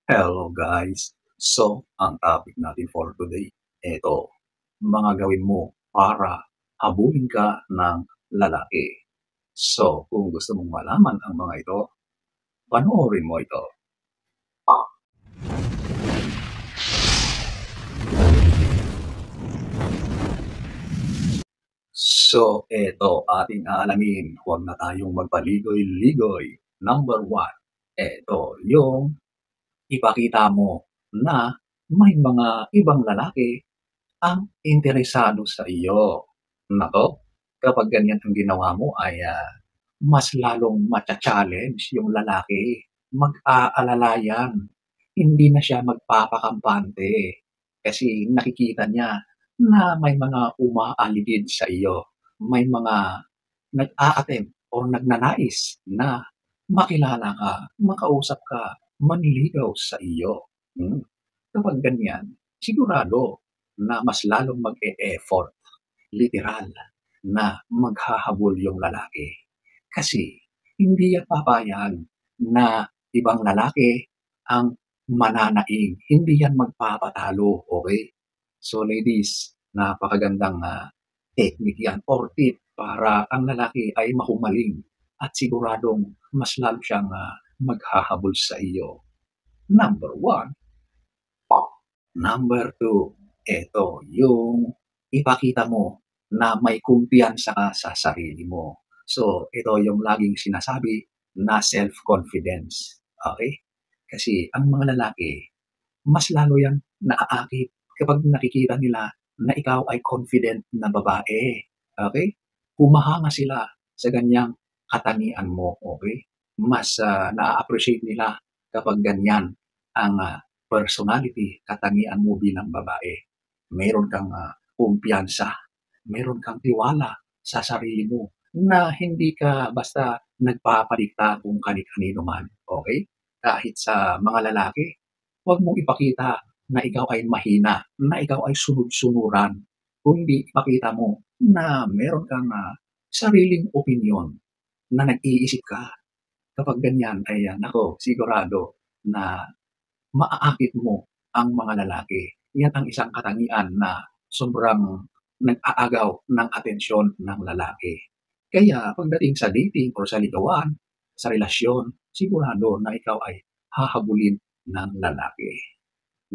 Hello guys! So, ang topic natin for today, eto, mga gawin mo para habulin ka ng lalaki. So, kung gusto mong malaman ang mga ito, panoorin mo ito. So, eto ating aalamin, huwag na tayong magpaligoy-ligoy. Number 1, eto yung ipakita mo na may mga ibang lalaki ang interesado sa iyo. Naku, kapag ganyan ang ginawa mo ay mas lalong macha-challenge yung lalaki. Mag-aalala yan. Hindi na siya magpapakampante kasi nakikita niya na may mga umaaligid sa iyo. May mga nag-a-attempt o nagnanais na makilala ka, makausap ka, manligaw sa iyo. Kapag ganyan, sigurado na mas lalong mag-e-effort, literal, na maghahabol yung lalaki. Kasi hindi yan papayag na ibang lalaki ang mananaing. Hindi yan magpapatalo, okay? So ladies, napakagandang technique yan or tip para ang lalaki ay mahumaling at siguradong mas lalo siyang maghahabol sa iyo. Number 1. Number 2, eto yung ipakita mo na may kumpiyansa ka sa sarili mo. So, ito yung laging sinasabi na self-confidence. Okay? Kasi ang mga lalaki, mas lalo yang naaakit kapag nakikita nila na ikaw ay confident na babae. Okay? Humahanga sila sa ganyang katangian mo. Okay? Mas na-appreciate nila kapag ganyan ang personality, katangian mo bilang babae. Meron kang kumpiyansa, meron kang tiwala sa sarili mo na hindi ka basta nagpapadikta kung kani-kanino man. Okay? Kahit sa mga lalaki, huwag mong ipakita na ikaw ay mahina, na ikaw ay sunod-sunuran. Kundi ipakita mo na meron kang sariling opinion, na nag-iisip ka. Kapag ganyan ay nako, sigurado na maaakit mo ang mga lalaki. Yan ang isang katangian na sobrang nag-aagaw ng atensyon ng lalaki. Kaya pagdating sa dating or sa ligawan, sa relasyon, sigurado na ikaw ay hahabulin ng lalaki.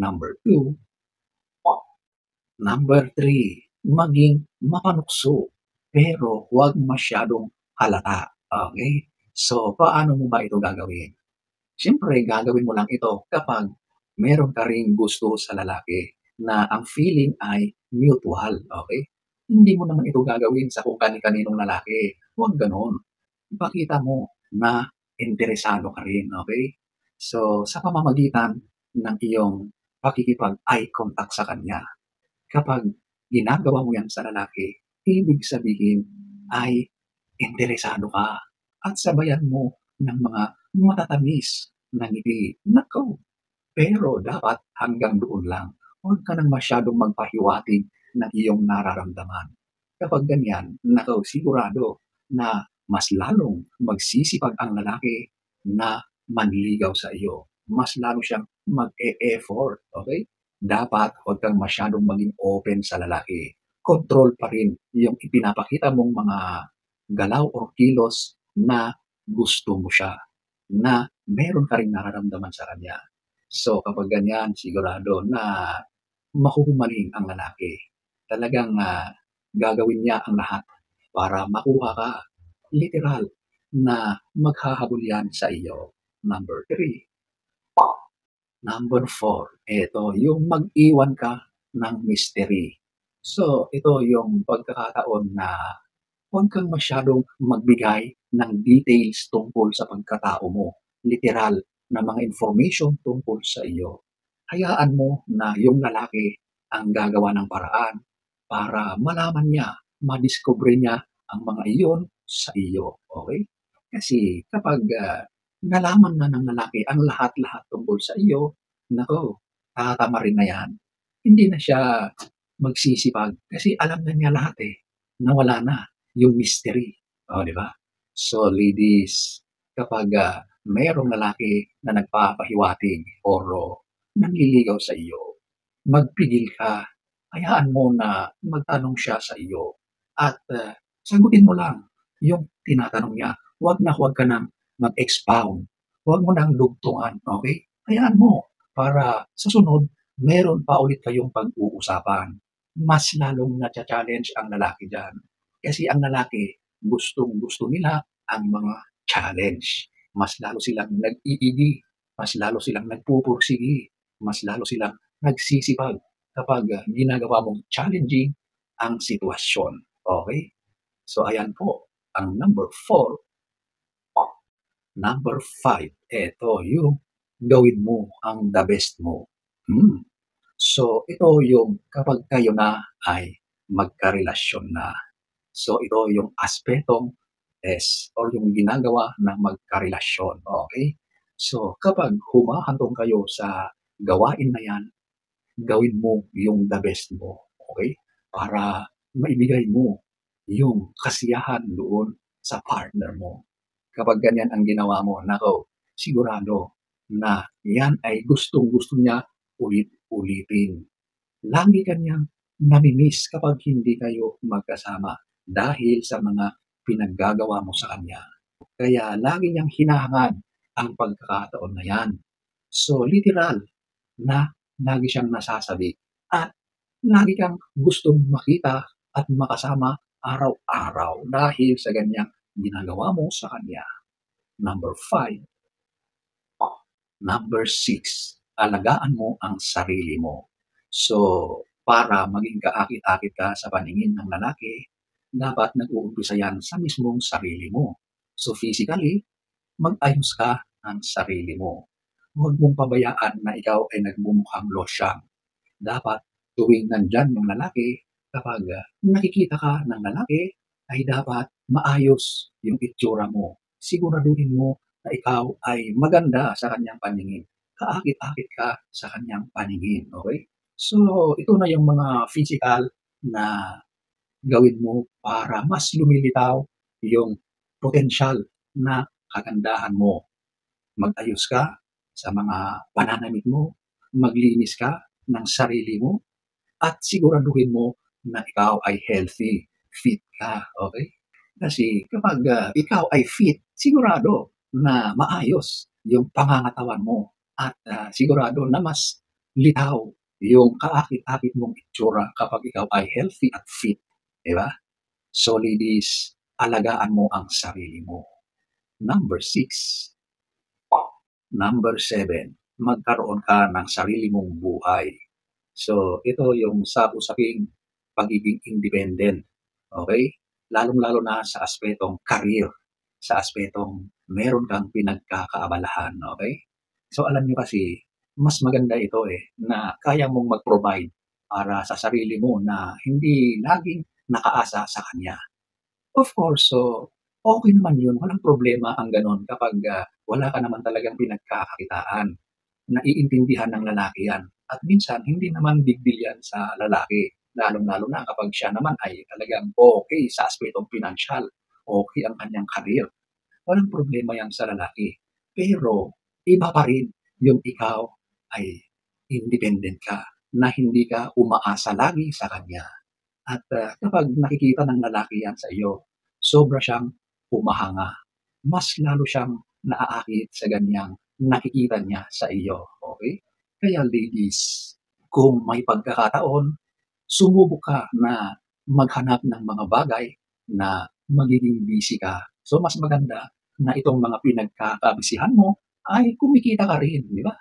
Number 2. Number 3, maging mapanukso pero huwag masyadong halata. Okay? So, paano mo ba ito gagawin? Siyempre, gagawin mo lang ito kapag meron ka ring gusto sa lalaki na ang feeling ay mutual, okay? Hindi mo naman ito gagawin sa kung kani-kaninong lalaki. Huwag ganon. Ipakita mo na interesado ka rin, okay? So, sa pamamagitan ng iyong pakikipag-eye contact sa kanya, kapag ginagawa mo yan sa lalaki, ibig sabihin ay interesado ka at sabayan mo ng mga matatamis na ngiti. Nako, pero dapat hanggang doon lang. Huwag ka nang masyadong magpahiwatig ng iyong nararamdaman. Kapag ganyan, nako, sigurado na mas lalong magsisipag ang lalaki na manligaw sa iyo. Mas lalo siyang mag-e-effort, okay? Dapat huwag kang masyadong maging open sa lalaki. Control pa rin yung ipinapakita mong mga galaw o kilos na gusto mo siya, na meron ka rin nararamdaman sa kanya. So kapag ganyan, sigurado na mahuhumaling ang lalaki. Talagang gagawin niya ang lahat para makuha ka. Literal na maghahabol yan sa iyo. Number 3. Number 4, ito yung mag-iwan ka ng mystery. So ito yung pagkakataon na huwag kang masyadong magbigay ng details tungkol sa pagkatao mo. Literal na mga information tungkol sa iyo. Hayaan mo na yung lalaki ang gagawa ng paraan para malaman niya, madiscover niya ang mga iyon sa iyo. Okay? Kasi kapag nalaman na ng lalaki ang lahat-lahat tungkol sa iyo, nako, tatama rin na yan. Hindi na siya magsisipag kasi alam na niya lahat nawala na yung mystery. O, di ba? So, ladies, kapag merong lalaki na nagpapahiwatig or nanliligaw sa iyo, magpigil ka. Hayaan mo na magtanong siya sa iyo at sagutin mo lang yung tinatanong niya. Huwag ka nang mag-expound. Huwag mo nang dugtungan, okay? Hayaan mo para sa sunod, meron pa ulit kayong pag-uusapan. Mas lalong na-challenge ang lalaki dyan. Kasi ang lalaki, gustong-gusto nila ang mga challenge. Mas lalo silang nag-iigi, mas lalo silang nagpupursigi, mas lalo silang nagsisipag kapag ginagawa mong challenging ang sitwasyon. Okay? So ayan po, ang number 4. Number 5, eto yung gawin mo ang the best mo. So ito yung kapag kayo na ay magkarelasyon na. So ito yung aspetong S or yung ginagawa ng magkarelasyon. Okay? So kapag humahantong kayo sa gawain na yan, gawin mo yung the best mo. Okay? Para maibigay mo yung kasiyahan doon sa partner mo. Kapag ganyan ang ginawa mo, nako, sigurado na yan ay gustong-gusto niya ulit-ulitin. Lagi kanyang namimiss kapag hindi kayo magkasama dahil sa mga pinaggagawa mo sa kanya. Kaya lagi niyang hinahangad ang pagkakataon na yan. So literal na lagi siyang nasasabi at lagi kang gustong makita at makasama araw-araw dahil sa ganyang ginagawa mo sa kanya. Number 5. Number 6. Alagaan mo ang sarili mo. So, para maging kaakit-akit ka sa paningin ng lalaki, dapat nag-uumpisa yan sa mismong sarili mo. So, physically, mag-ayos ka ng sarili mo. Huwag mong pabayaan na ikaw ay nagmumukhang losyang. Dapat tuwing nandyan yung lalaki, kapag nakikita ka ng lalaki, ay dapat maayos yung itsura mo. Siguraduhin mo na ikaw ay maganda sa kanyang paningin. Kaakit-akit ka sa kanyang paningin. Okay? So, ito na yung mga physical na gawin mo para mas lumilitaw yung potensyal na kagandahan mo. Mag-ayos ka sa mga pananamit mo, maglinis ka ng sarili mo, at siguraduhin mo na ikaw ay healthy, fit ka, okay? Kasi kapag ikaw ay fit, sigurado na maayos yung pangangatawan mo at sigurado na mas litaw yung kaakit-akit mong itsura kapag ikaw ay healthy at fit, di ba? So ladies, alagaan mo ang sarili mo. Number 6. Number 7, magkaroon ka ng sarili mong buhay. So, ito yung sa usaping pagiging independent. Okay? Lalong-lalo na sa aspetong career, sa aspetong meron kang pinagkakaabalahan. Okay? So, alam nyo kasi, mas maganda ito na kaya mong mag-provide para sa sarili mo na hindi laging nakaasa sa kanya. Of course, so okay naman yun. Walang problema ang ganon kapag wala ka naman talagang pinagkakakitaan. Naiintindihan ng lalaki yan. At minsan, hindi naman big deal yan sa lalaki. Lalong-lalo na kapag siya naman ay talagang okay sa aspetong pinansyal. Okay ang kanyang karir. Walang problema yan sa lalaki. Pero, iba pa rin yung ikaw ay independent ka na hindi ka umaasa lagi sa kanya. At kapag nakikita ng lalaki yan sa iyo, sobra siyang humahanga. Mas lalo siyang naaakit sa ganyang nakikita niya sa iyo. Okay? Kaya ladies, kung may pagkakataon, sumubok ka na maghanap ng mga bagay na magiging busy ka. So mas maganda na itong mga pinagkakabisihan mo ay kumikita ka rin, di ba?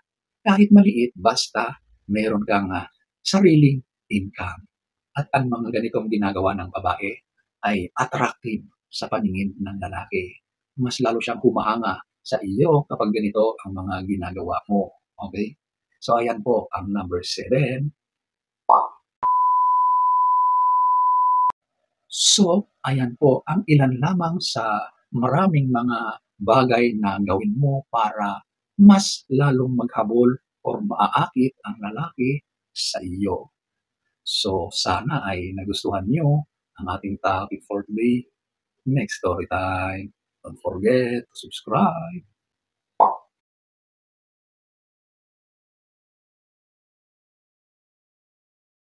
Kahit maliit, basta meron kang sariling income. At ang mga ganitong ginagawa ng babae ay attractive sa paningin ng lalaki. Mas lalo siyang humahanga sa iyo kapag ganito ang mga ginagawa mo. Okay? So ayan po ang number 7. So ayan po ang ilan lamang sa maraming mga bagay na gawin mo para mas lalong maghabol o maaakit ang lalaki sa iyo. So, sana ay nagustuhan nyo ang ating topic for today. Next story time. Don't forget to subscribe.